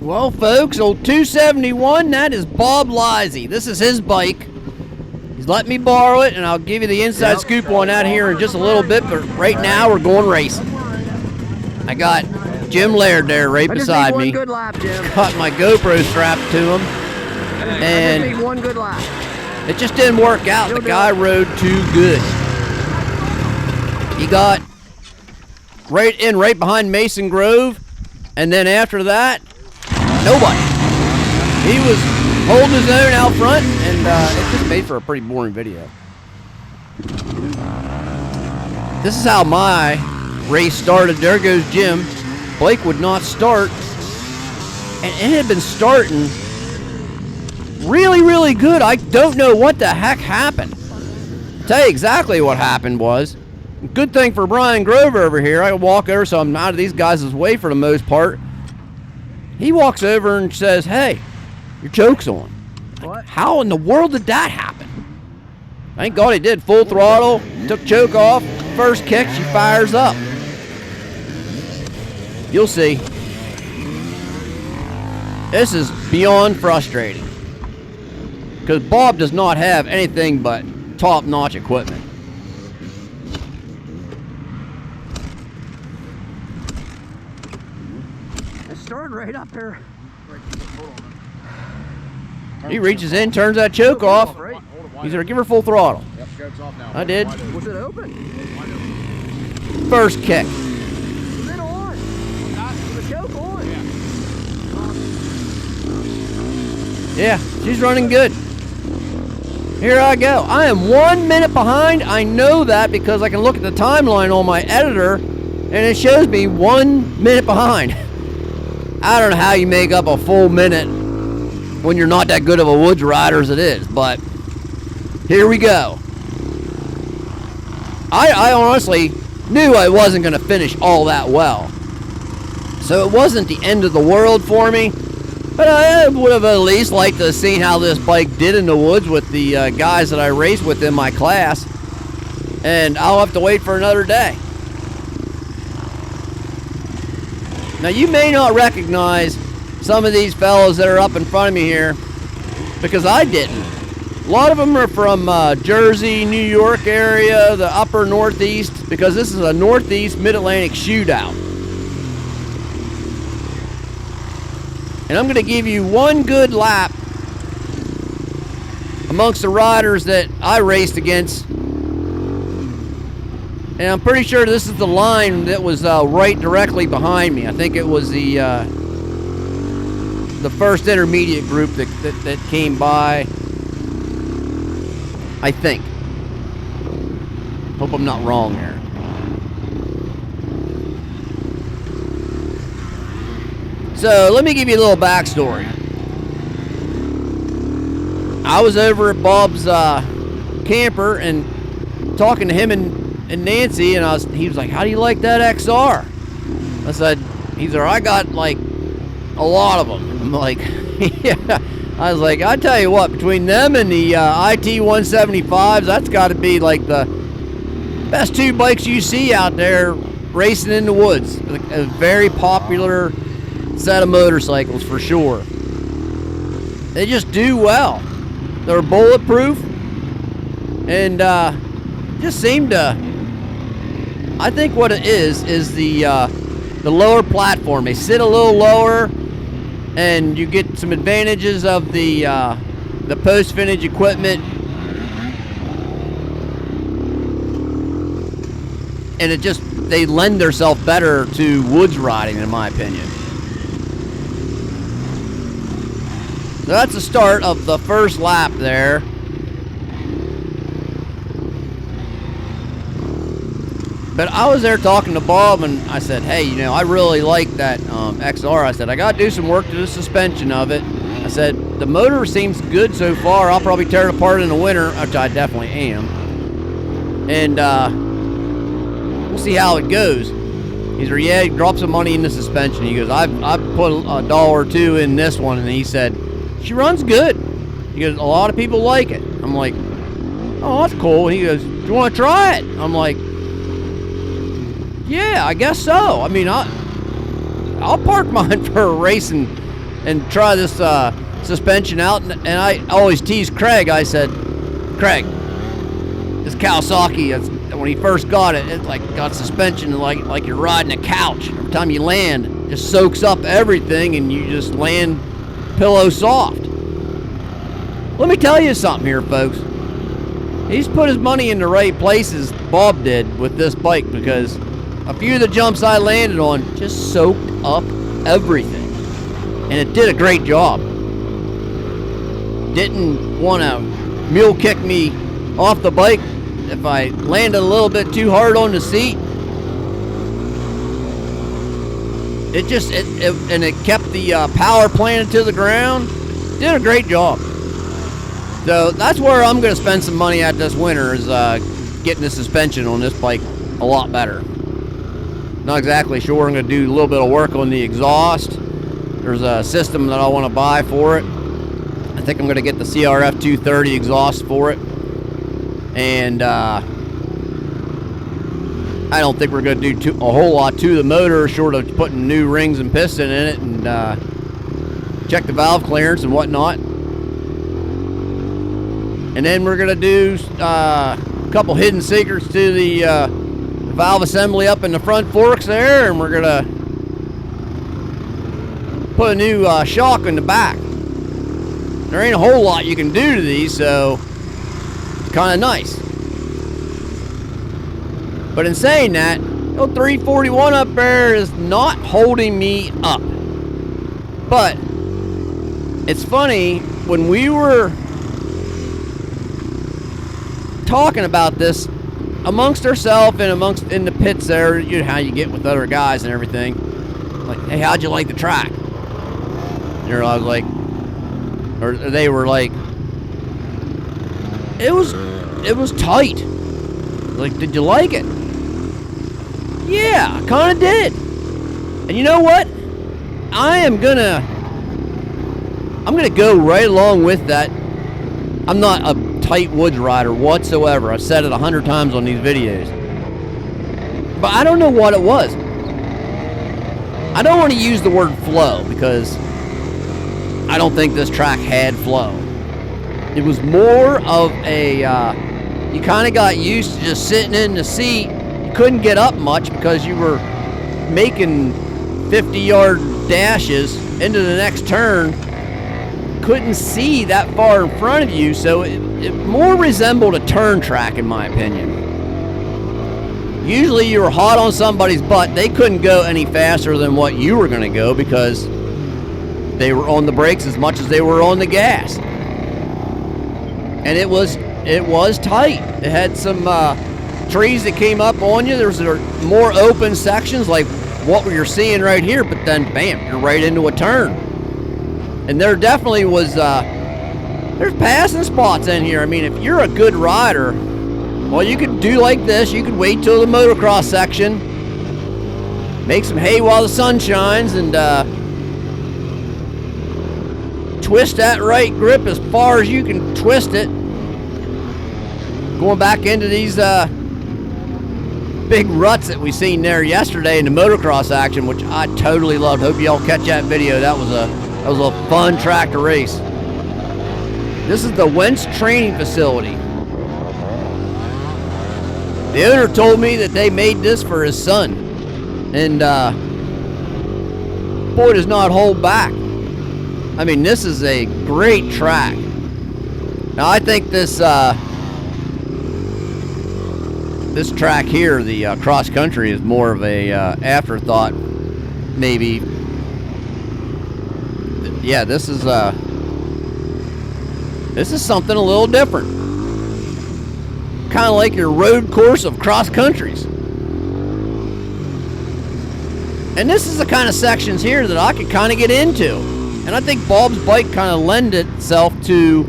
Well, folks, old 271, that is Bob Lizzie. This is his bike. He's let me borrow it, and I'll give you the inside scoop on that here in just a little bit, but right now we're going racing. I got Jim Laird there right beside me. Good lap, Jim. Got my GoPro strapped to him, and I just need one good lap. it just didn't work out. The guy rode too good. He got right behind Mason Grove, and then after that, nobody. He was holding his own out front, and it just made for a pretty boring video. This is how my race started. There goes Jim. Blake would not start, and it had been starting really, really good. I don't know what the heck happened. I'll tell you exactly what happened was, good thing for Brian Grover over here, I walk over so I'm out of these guys' way for the most part. He walks over and says, "Hey, your choke's on." What? How in the world did that happen? Thank God he did. Full throttle, took choke off, first kick, she fires up. You'll see. This is beyond frustrating, because Bob does not have anything but top-notch equipment. It started right up here. He reaches in, turns that choke off. He's gonna give her full throttle. Yep, choke's off now. I did. Was it open? First kick. Was it on? Was the choke on? Yeah, she's running good. Here I go. I am 1 minute behind. I know that because I can look at the timeline on my editor, and it shows me 1 minute behind. I don't know how you make up a full minute when you're not that good of a woods rider as it is, but here we go. I honestly knew I wasn't going to finish all that well, so it wasn't the end of the world for me, but I would have at least liked to have seen how this bike did in the woods with the guys that I raced with in my class, and I'll have to wait for another day. Now, you may not recognize some of these fellows that are up in front of me here, because I didn't. A lot of them are from Jersey, New York area, the upper Northeast, because this is a Northeast Mid-Atlantic shootout. And I'm going to give you one good lap amongst the riders that I raced against. And I'm pretty sure this is the line that was right directly behind me. I think it was the first intermediate group that came by. I think. Hope I'm not wrong here. So let me give you a little backstory. I was over at Bob's camper and talking to him and Nancy, and he was like, "How do you like that XR?" I said, I got like a lot of them. I'm like, yeah. I was like, I tell you what, between them and the IT 175s, that's got to be like the best two bikes you see out there racing in the woods. A very popular set of motorcycles for sure. They just do well. They're bulletproof, and just seem to. I think what it is the lower platform. They sit a little lower, and you get some advantages of the post-vintage equipment, and they lend themselves better to woods riding, in my opinion. So that's the start of the first lap there. But I was there talking to Bob, and I said, "Hey, I really like that XR." I said, "I got to do some work to the suspension of it." I said, "The motor seems good so far. I'll probably tear it apart in the winter," which I definitely am. And we'll see how it goes. He said, "Yeah, drop some money in the suspension." He goes, I've put $1 or $2 in this one," and he said, "She runs good." He goes, "A lot of people like it." I'm like, "Oh, that's cool." And he goes, "Do you want to try it?" I'm like, "Yeah, I guess so. I mean, I'll park mine for a racing and try this suspension out. And I always tease Craig. I said, Craig, this Kawasaki, when he first got it, it like got suspension like you're riding a couch. Every time you land, it just soaks up everything, and you just land pillow soft. Let me tell you something here, folks. He's put his money in the right places, Bob did, with this bike, because a few of the jumps I landed on just soaked up everything. And it did a great job. Didn't want to mule kick me off the bike if I landed a little bit too hard on the seat. It kept the power planted to the ground. Did a great job. So that's where I'm going to spend some money at this winter, is getting the suspension on this bike a lot better. Not exactly sure. I'm going to do a little bit of work on the exhaust. There's a system that I want to buy for it. I think I'm going to get the CRF 230 exhaust for it. And I don't think we're going to do a whole lot to the motor, short of putting new rings and piston in it and check the valve clearance and whatnot. And then we're going to do a couple hidden secrets to the valve assembly up in the front forks there, and we're going to put a new shock in the back. There ain't a whole lot you can do to these, so it's kind of nice. But in saying that, the 341 up there is not holding me up. But it's funny, when we were talking about this amongst ourselves and in the pits there, you know how you get with other guys and everything. Like, hey, how'd you like the track? And I was like, or they were like, it was tight. Like, did you like it? Yeah, I kind of did. And you know what? I'm gonna go right along with that. I'm not a tight woods rider whatsoever. I've said it 100 times on these videos. But I don't know what it was. I don't want to use the word flow, because I don't think this track had flow. It was more of a, you kind of got used to just sitting in the seat. You couldn't get up much because you were making 50-yard dashes into the next turn. Couldn't see that far in front of you, so it more resembled a turn track, in my opinion. Usually you were hot on somebody's butt. They couldn't go any faster than what you were going to go, because they were on the brakes as much as they were on the gas. And it was tight. It had some trees that came up on you. There's more open sections like what you're seeing right here, but then bam, you're right into a turn. And there definitely was there's passing spots in here. I mean, if you're a good rider, well, you could do like this. You could wait till the motocross section, make some hay while the sun shines, and twist that right grip as far as you can twist it. Going back into these big ruts that we seen there yesterday in the motocross action, which I totally loved. Hope y'all catch that video. That was a fun track to race. This is the Wentz training facility. The owner told me that they made this for his son, and boy, does not hold back. I mean, this is a great track. Now, I think this track here, the cross country, is more of a afterthought, maybe. Yeah, this is something a little different. Kind of like your road course of cross countries. And this is the kind of sections here that I could kind of get into. And I think Bob's bike kind of lend itself to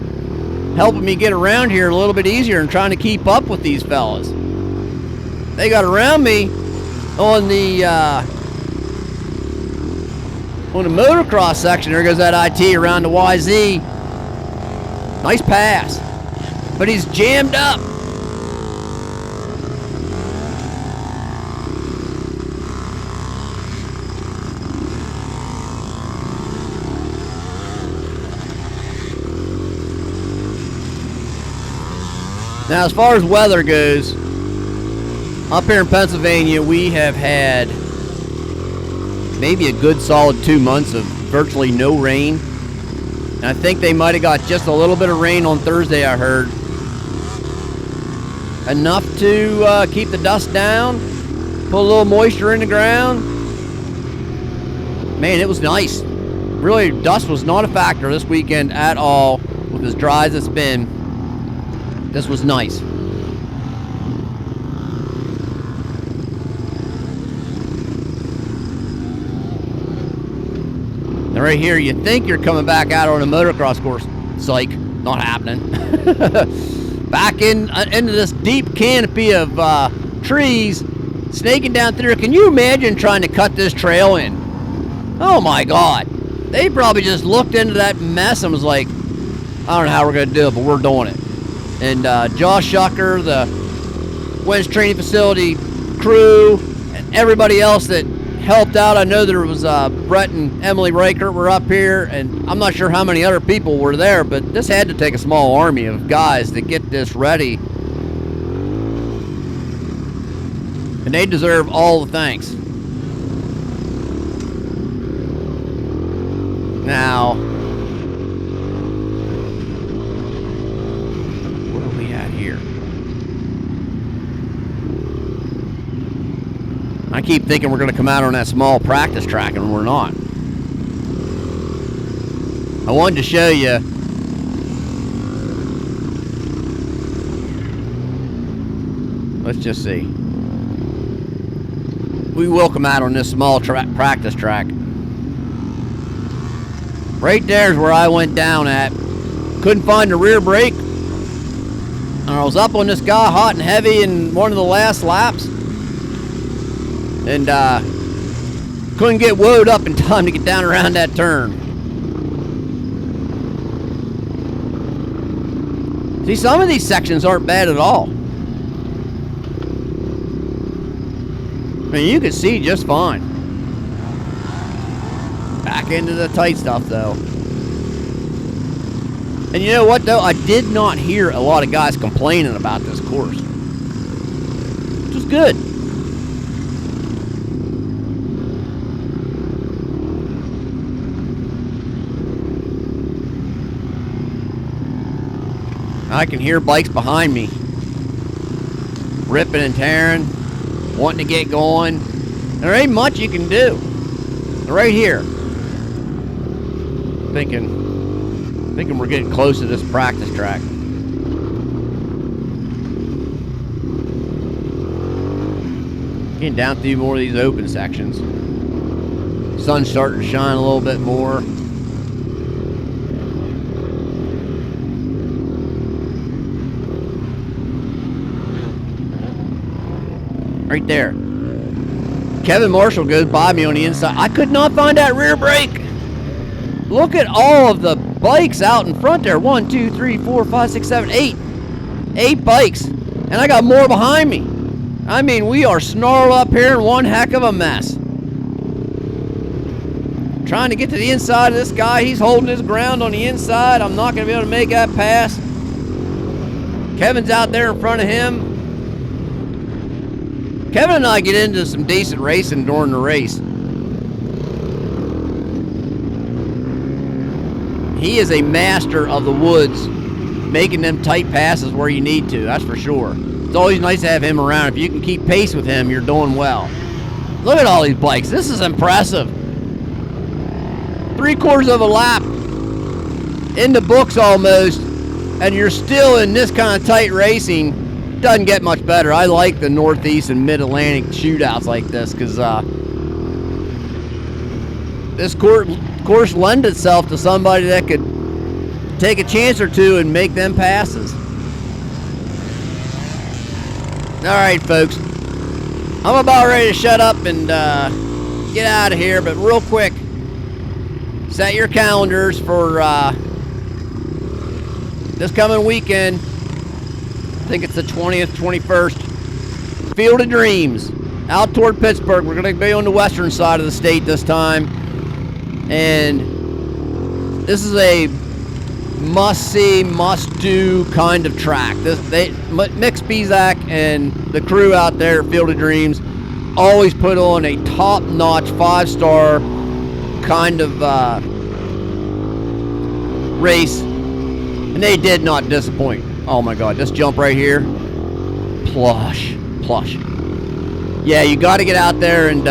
helping me get around here a little bit easier and trying to keep up with these fellas. They got around me on the motocross section. There goes that IT around the YZ. Nice pass. But he's jammed up. Now, as far as weather goes, up here in Pennsylvania, we have had maybe a good solid 2 months of virtually no rain. And I think they might have got just a little bit of rain on Thursday, I heard. Enough to keep the dust down, put a little moisture in the ground. Man, it was nice. Really, dust was not a factor this weekend at all. With as dry as it's been, this was nice. And right here, you think you're coming back out on a motocross course. Psych, not happening. Back into this deep canopy of trees, snaking down through. Can you imagine trying to cut this trail in? Oh my God. They probably just looked into that mess and was like, I don't know how we're going to do it, but we're doing it. And Josh Shucker, the Wentz Training Facility crew, and everybody else that helped out. I know there was Brett and Emily Reichert were up here, and I'm not sure how many other people were there, but this had to take a small army of guys to get this ready. And they deserve all the thanks. Now, where are we at here? I keep thinking we're going to come out on that small practice track, and we're not. I wanted to show you let's just see. We will come out on this small practice track. Right there's where I went down at. Couldn't find the rear brake. And I was up on this guy hot and heavy in one of the last laps. And couldn't get woed up in time to get down around that turn. See, some of these sections aren't bad at all. I mean, you can see just fine. Back into the tight stuff, though. And you know what, though? I did not hear a lot of guys complaining about this course. Which is good. I can hear bikes behind me ripping and tearing, wanting to get going. There ain't much you can do. Right here. Thinking we're getting close to this practice track. Getting down through more of these open sections. Sun's starting to shine a little bit more. Right there. Kevin Marshall goes by me on the inside. I could not find that rear brake. Look at all of the bikes out in front there. 1, 2, 3, 4, 5, 6, 7, 8. 8 bikes. And I got more behind me. I mean, we are snarled up here in one heck of a mess. Trying to get to the inside of this guy. He's holding his ground on the inside. I'm not going to be able to make that pass. Kevin's out there in front of him. Kevin and I get into some decent racing during the race. He is a master of the woods, making them tight passes where you need to, that's for sure. It's always nice to have him around. If you can keep pace with him, you're doing well. Look at all these bikes. This is impressive. 3/4 of a lap in the books almost, and you're still in this kind of tight racing. Doesn't get much better. I like the Northeast and Mid-Atlantic shootouts like this because this course lends itself to somebody that could take a chance or two and make them passes. All right, folks. I'm about ready to shut up and get out of here, but real quick, set your calendars for this coming weekend. I think it's the 20th, 21st. Field of Dreams, out toward Pittsburgh. We're going to be on the western side of the state this time. And this is a must-see, must-do kind of track. Mick Spizak and the crew out there at Field of Dreams always put on a top-notch, 5-star kind of race, and they did not disappoint. Oh my God, this jump right here, plush. Yeah, you got to get out there, and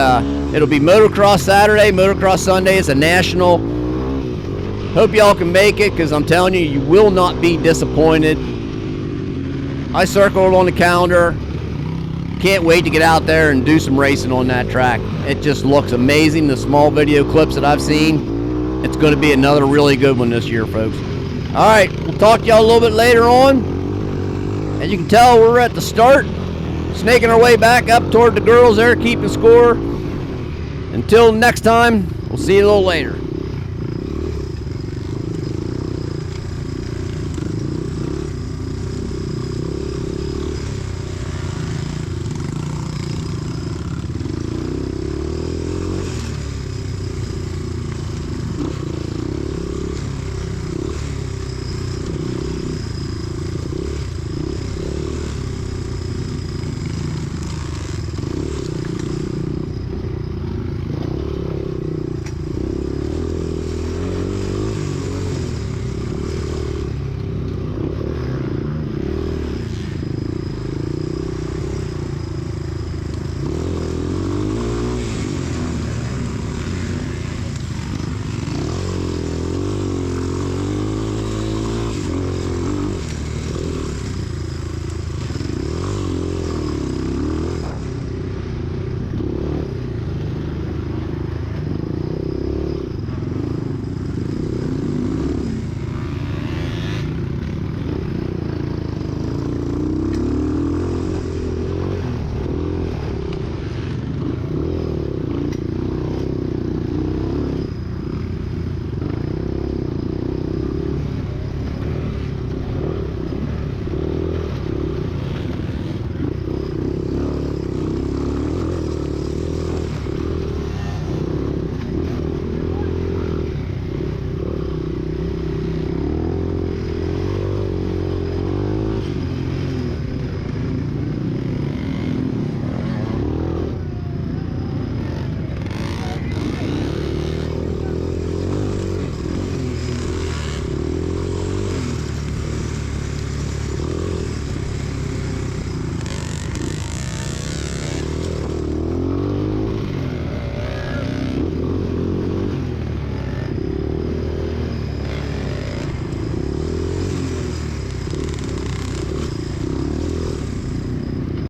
it'll be Motocross Saturday, Motocross Sunday. It's a national. Hope y'all can make it, because I'm telling you, you will not be disappointed. I circled on the calendar. Can't wait to get out there and do some racing on that track. It just looks amazing. The small video clips that I've seen, it's going to be another really good one this year, folks. All right, we'll talk to y'all a little bit later on. As you can tell, we're at the start, snaking our way back up toward the girls there, keeping score. Until next time, we'll see you a little later.